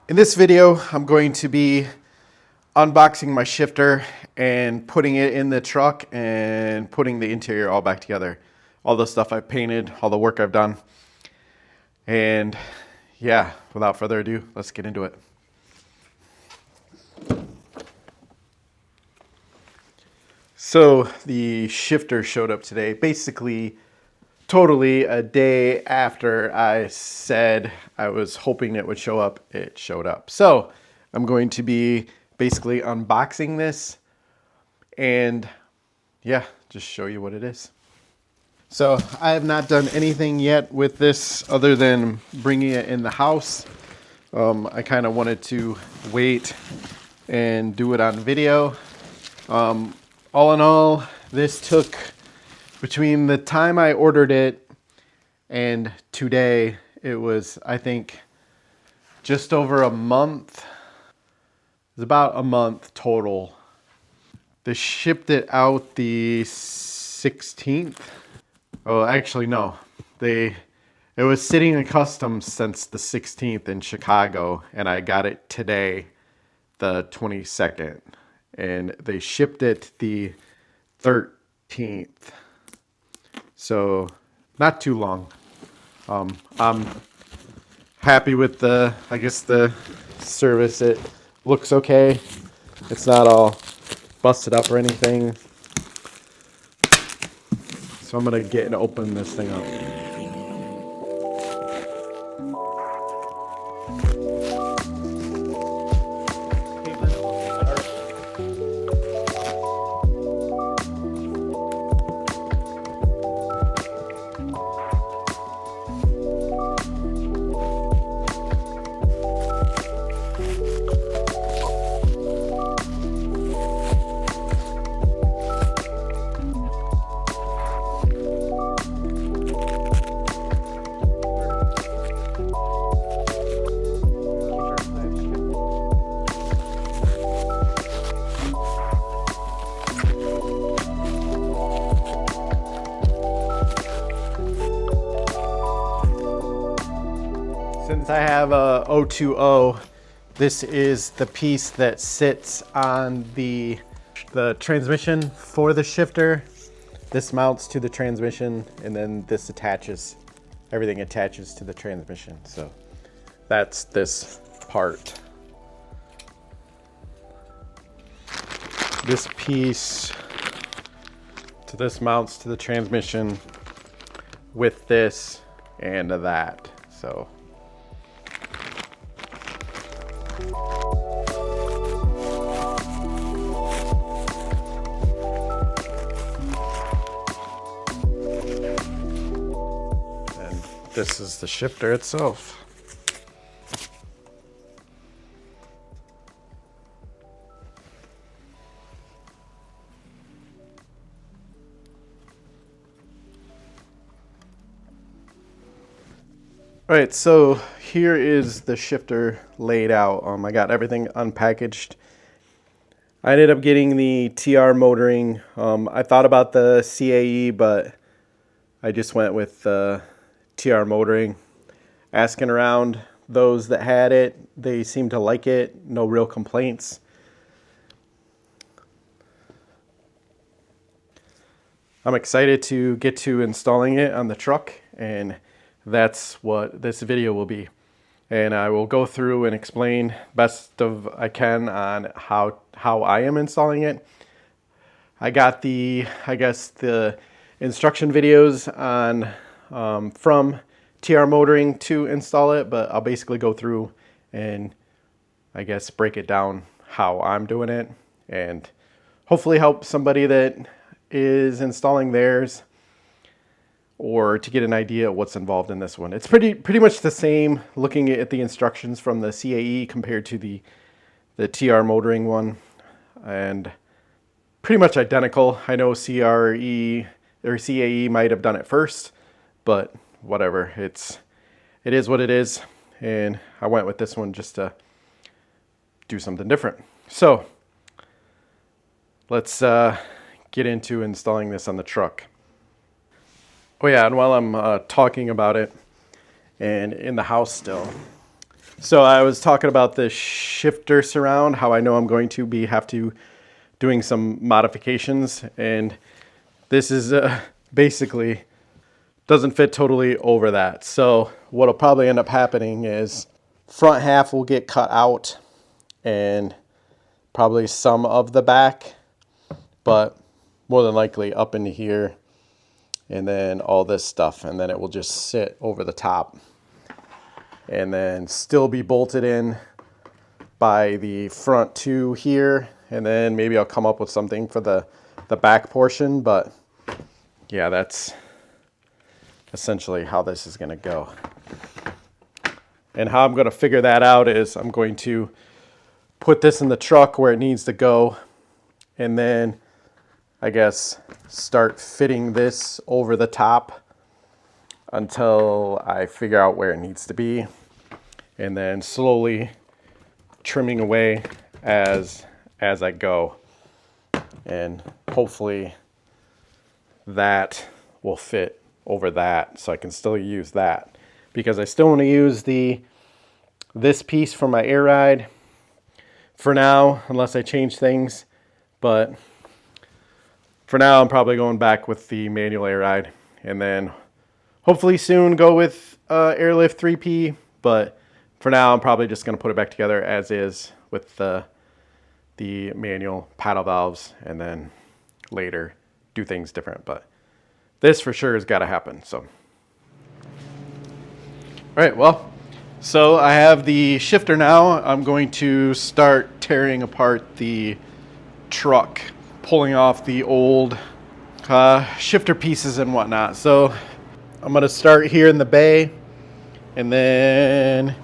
In this video, I'm going to be unboxing my shifter and putting it in the truck and putting the interior all back together. All the stuff I've painted, all the work I've done. And yeah, without further ado, let's get into it. So the shifter showed up today, basically totally a day after I said I was hoping it would show up. It showed up. So I'm going to be basically unboxing this and yeah, just show you what it is. So I have not done anything yet with this other than bringing it in the house. I kind of wanted to wait and do it on video. All in all, this took between the time I ordered it and today, it was, I think, just over a month. It's about a month total. They shipped it out the 16th. Oh, actually, no. It was sitting in customs since the 16th in Chicago, and I got it today, the 22nd. And they shipped it the 13th. So not too long. I'm happy with the service. It looks okay. It's not all busted up or anything. So I'm gonna get and open this thing up. Since I have a 020, this is the piece that sits on the transmission for the shifter. This mounts to the transmission, and then this attaches, everything attaches to the transmission. So that's this part. This piece to this mounts to the transmission with this and that. So this is the shifter itself. All right, so here is the shifter laid out. I got everything unpackaged. I ended up getting the TR motoring. I thought about the CAE, but I just went with the TR motoring. Asking around those that had it, they seemed to like it. No real complaints. I'm excited to get to installing it on the truck, and that's what this video will be. And I will go through and explain best of I can on how I am installing it. I got the instruction videos on from TR Motoring to install it, but I'll basically go through and I guess break it down how I'm doing it and hopefully help somebody that is installing theirs or to get an idea of what's involved in this one. It's pretty much the same looking at the instructions from the CAE compared to the TR Motoring one, and pretty much identical. I know CRE or CAE might have done it first, but whatever. It is what it is, and I went with this one just to do something different. So let's get into installing this on the truck. Oh yeah, and while I'm talking about it and in the house still, So I was talking about the shifter surround, how I know I'm going to have doing some modifications, and this is basically doesn't fit totally over that. So what'll probably end up happening is front half will get cut out and probably some of the back, but more than likely up into here, and then all this stuff, and then it will just sit over the top and then still be bolted in by the front two here, and then maybe I'll come up with something for the back portion. But yeah, that's essentially how this is going to go. And how I'm going to figure that out is I'm going to put this in the truck where it needs to go, and then I guess start fitting this over the top until I figure out where it needs to be, and then slowly trimming away as I go, and hopefully that will fit over that, so I can still use that, because I still want to use this piece for my air ride for now, unless I change things. But for now, I'm probably going back with the manual air ride, and then hopefully soon go with airlift 3P. But for now, I'm probably just going to put it back together as is with the manual paddle valves, and then later do things different. But this for sure has got to happen. So, all right, well, so I have the shifter now. I'm going to start tearing apart the truck, pulling off the old shifter pieces and whatnot. So I'm going to start here in the bay and then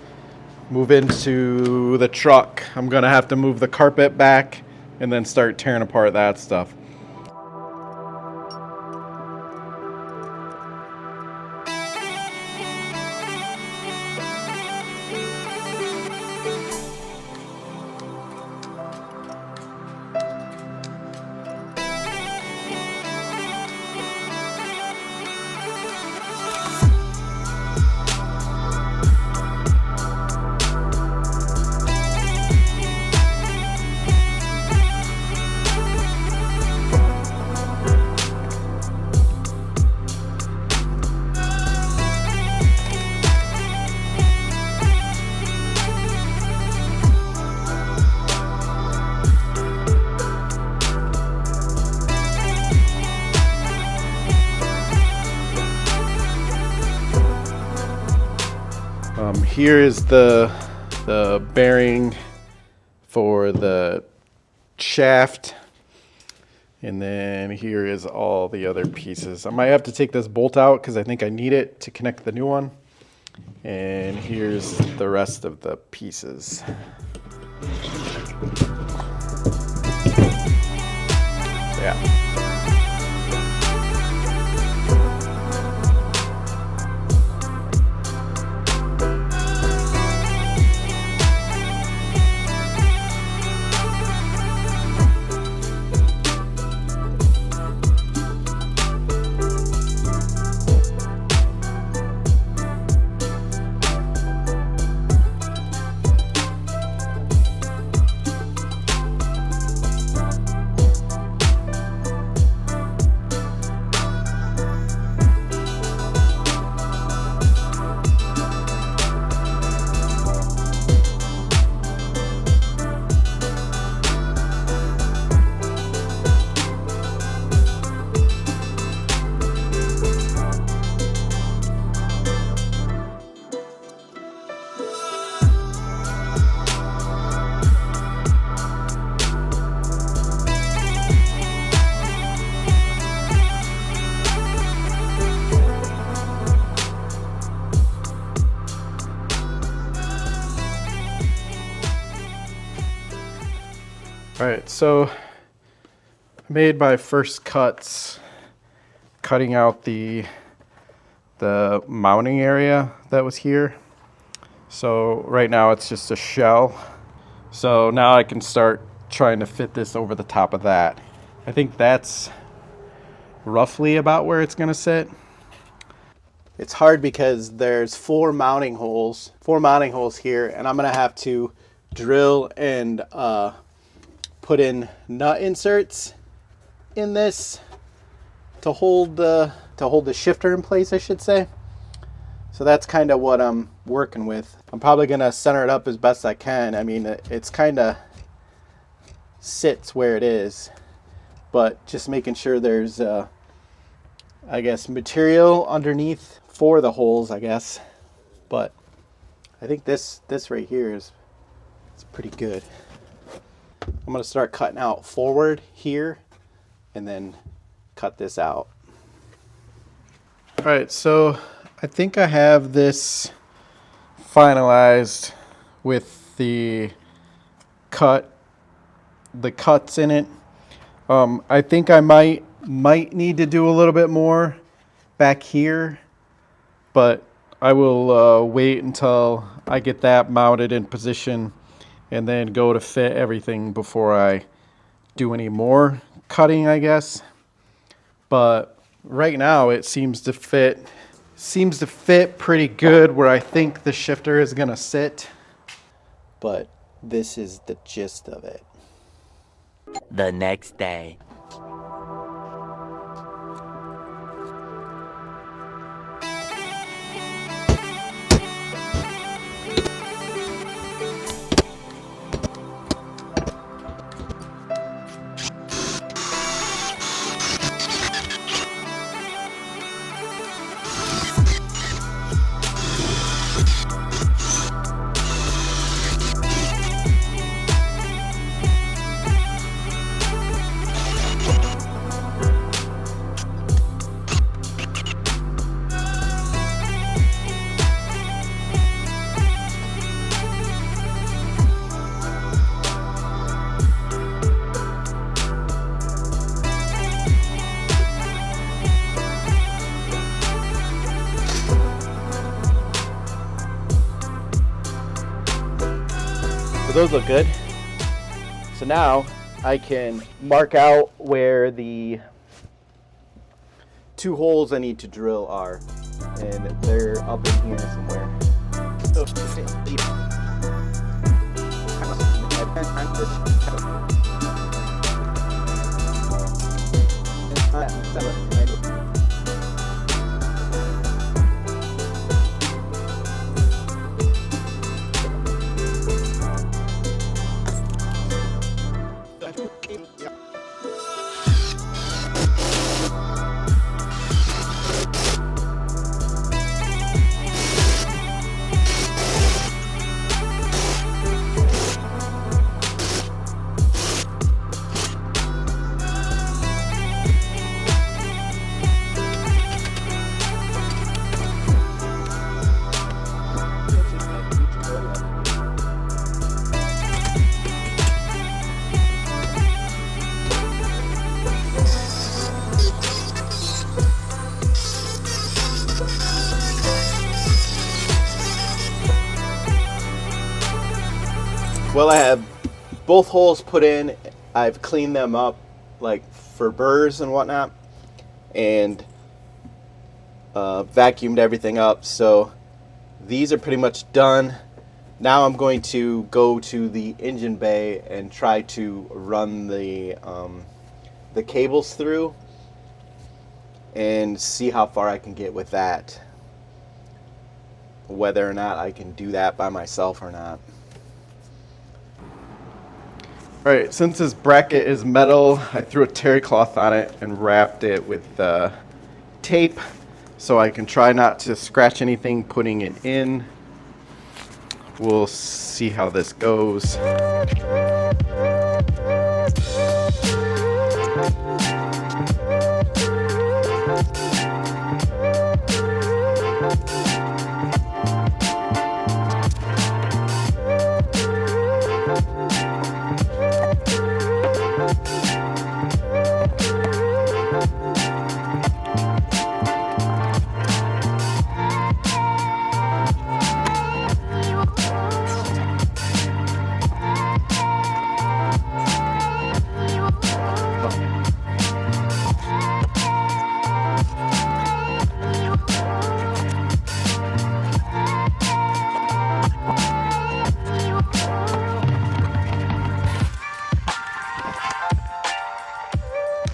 move into the truck. I'm going to have to move the carpet back and then start tearing apart that stuff. Here is the bearing for the shaft, and then here is all the other pieces. I might have to take this bolt out because I think I need it to connect the new one. And here's the rest of the pieces. Yeah. All right, so I made my first cuts, cutting out the mounting area that was here. So right now it's just a shell. So now I can start trying to fit this over the top of that. I think that's roughly about where it's gonna sit. It's hard because there's four mounting holes here, and I'm gonna have to drill and put in nut inserts in this to hold the shifter in place, I should say. So that's kind of what I'm working with. I'm probably gonna center it up as best I can. I mean, it's kind of sits where it is, but just making sure there's I guess material underneath for the holes, I guess. But I think this right here it's pretty good. I'm gonna start cutting out forward here and then cut this out. All right, so I think I have this finalized with the cuts in it. I think I might need to do a little bit more back here, but I will wait until I get that mounted in position and then go to fit everything before I do any more cutting, I guess. But right now it seems to fit pretty good where I think the shifter is gonna sit. But this is the gist of it. The next day. So those look good. So now I can mark out where the two holes I need to drill are, and they're up in here somewhere. Well, I have both holes put in. I've cleaned them up like for burrs and whatnot, and vacuumed everything up. So these are pretty much done. Now I'm going to go to the engine bay and try to run the cables through and see how far I can get with that. Whether or not I can do that by myself or not. Alright, since this bracket is metal, I threw a terry cloth on it and wrapped it with tape so I can try not to scratch anything putting it in. We'll see how this goes.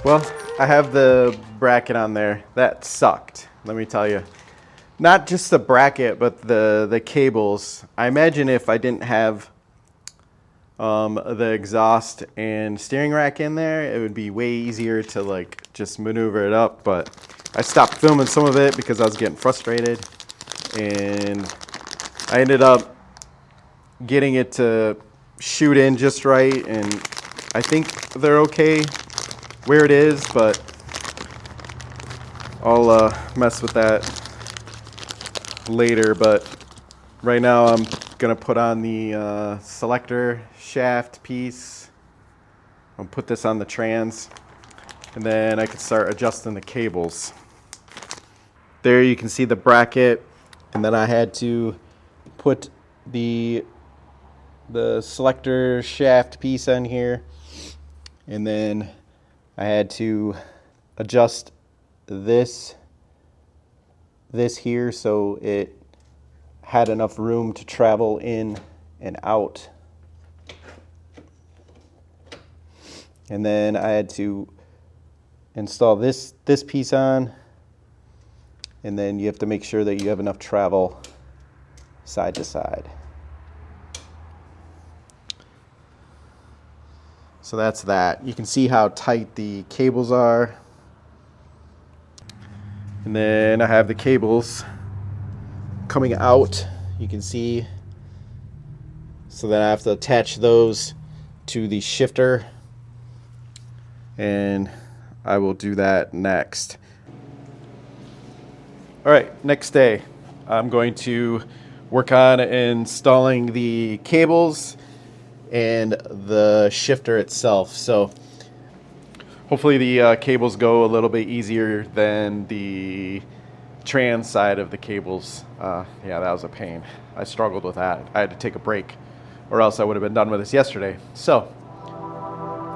Well, I have the bracket on there. That sucked, let me tell you. Not just the bracket, but the cables. I imagine if I didn't have the exhaust and steering rack in there, it would be way easier to like just maneuver it up. But I stopped filming some of it because I was getting frustrated, and I ended up getting it to shoot in just right, and I think they're okay where it is, but I'll mess with that later. But right now I'm gonna put on the selector shaft piece. I'll put this on the trans, and then I can start adjusting the cables. There you can see the bracket, and then I had to put the selector shaft piece on here, and then I had to adjust this here so it had enough room to travel in and out. And then I had to install this piece on, and then you have to make sure that you have enough travel side to side. So that's that. You can see how tight the cables are. And then I have the cables coming out, you can see. So then I have to attach those to the shifter, and I will do that next. All right, next day, I'm going to work on installing the cables and the shifter itself. So hopefully the cables go a little bit easier than the trans side of the cables. Yeah, that was a pain. I struggled with that. I had to take a break, or else I would have been done with this yesterday. So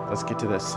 let's get to this.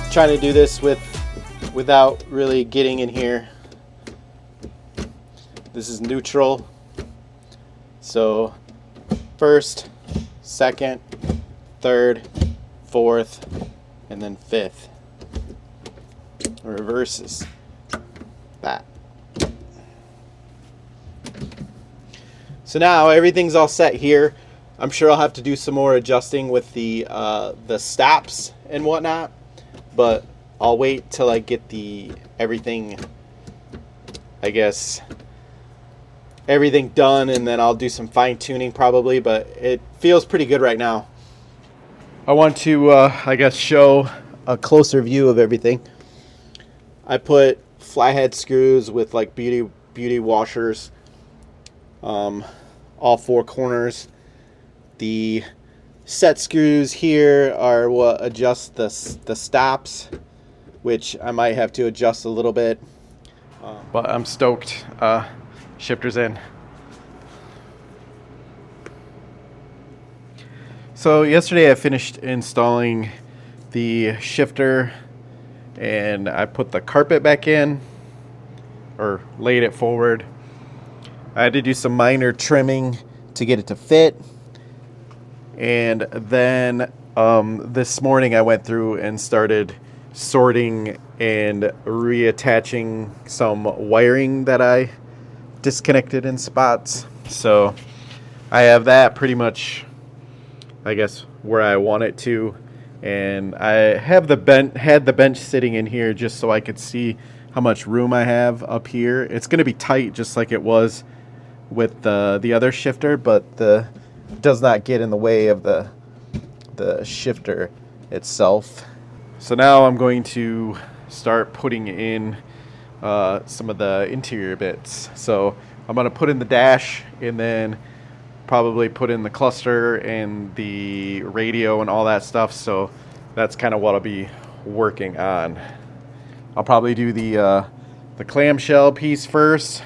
Trying to do this without really getting in here. This is neutral. So first, second, third, fourth, and then fifth. Reverses that. So now everything's all set here. I'm sure I'll have to do some more adjusting with the stops and whatnot, but I'll wait till I get everything done, and then I'll do some fine tuning probably, but it feels pretty good right now. I want to, I guess, show a closer view of everything. I put flathead screws with like beauty washers, all four corners. The set screws here are what adjust the stops, which I might have to adjust a little bit. But I'm stoked. Shifter's in. So yesterday I finished installing the shifter and I put the carpet back in, or laid it forward. I had to do some minor trimming to get it to fit. And then this morning I went through and started sorting and reattaching some wiring that I disconnected in spots. So I have that pretty much, I guess, where I want it to. And I have had the bench sitting in here just so I could see how much room I have up here. It's going to be tight just like it was with the other shifter, but does not get in the way of the shifter itself. So now I'm going to start putting in some of the interior bits. So I'm going to put in the dash and then probably put in the cluster and the radio and all that stuff. So that's kind of what I'll be working on. I'll probably do the clamshell piece first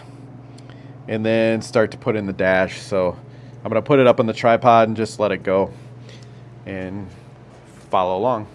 and then start to put in the dash. So I'm going to put it up on the tripod and just let it go and follow along.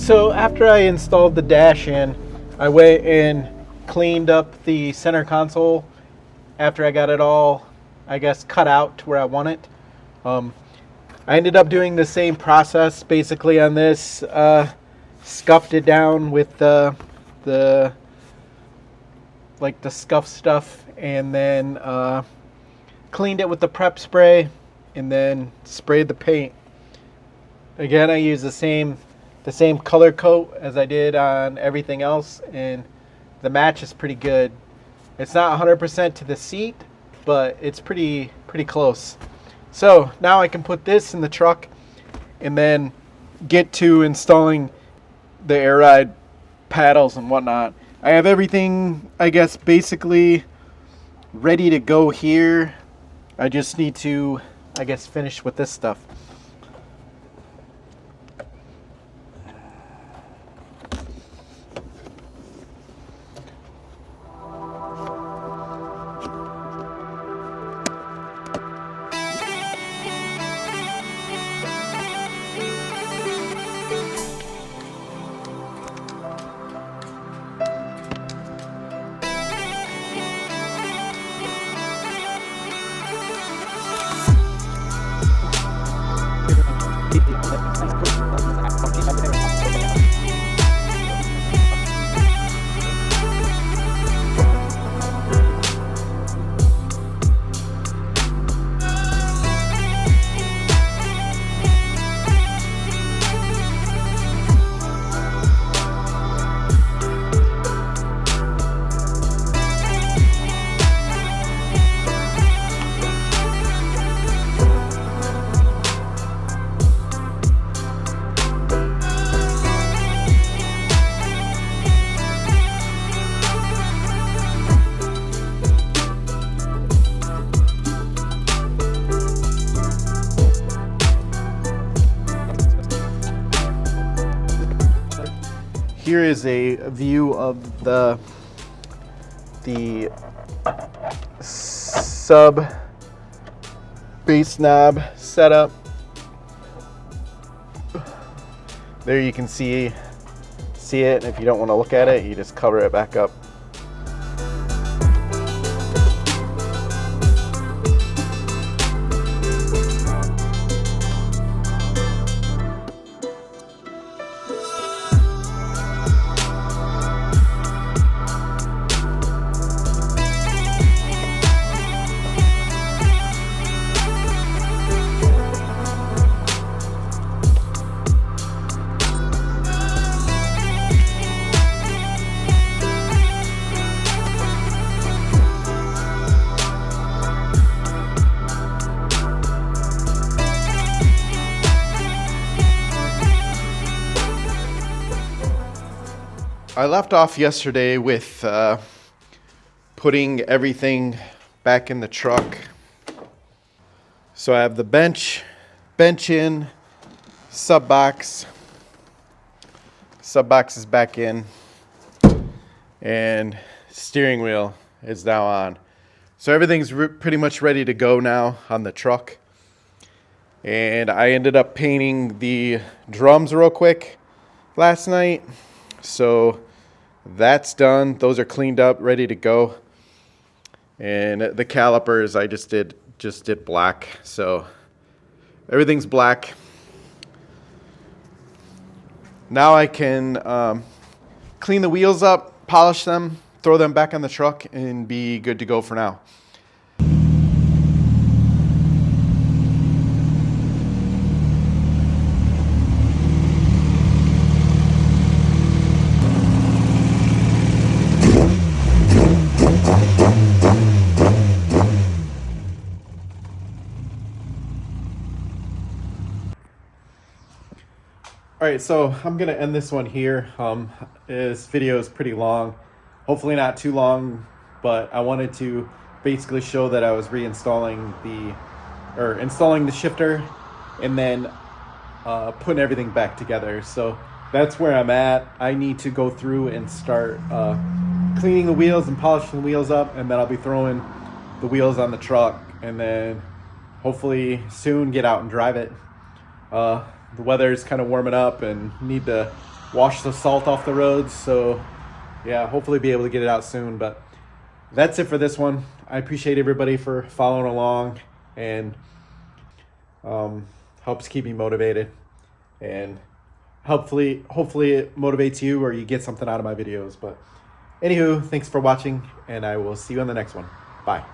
So after I installed the dash in, I went and cleaned up the center console after I got it all, I guess, cut out to where I want it. I ended up doing the same process basically on this, scuffed it down with the scuff stuff, and then cleaned it with the prep spray and then sprayed the paint. Again, I used the same color coat as I did on everything else, and the match is pretty good. It's not 100% to the seat, but it's pretty close. So now I can put this in the truck and then get to installing the air ride paddles and whatnot. I have everything, I guess, basically ready to go here. I just need to, I guess, finish with this stuff. here is a view of the sub base knob setup. There you can see it, and if you don't want to look at it, you just cover it back up. I left off yesterday with putting everything back in the truck. So I have the bench in, sub box is back in, and steering wheel is now on. So everything's pretty much ready to go now on the truck. And I ended up painting the drums real quick last night. So that's done. Those are cleaned up, ready to go. And the calipers I just did black. So everything's black. Now I can clean the wheels up, polish them, throw them back on the truck, and be good to go for now. All right, so I'm gonna end this one here. This video is pretty long, hopefully not too long, but I wanted to basically show that I was installing the shifter and then putting everything back together. So that's where I'm at. I need to go through and start cleaning the wheels and polishing the wheels up, and then I'll be throwing the wheels on the truck, and then hopefully soon get out and drive it. The weather's kind of warming up and need to wash the salt off the roads. So yeah, hopefully be able to get it out soon. But that's it for this one. I appreciate everybody for following along, and helps keep me motivated, and hopefully it motivates you or you get something out of my videos. But anywho, thanks for watching, and I will see you on the next one. Bye.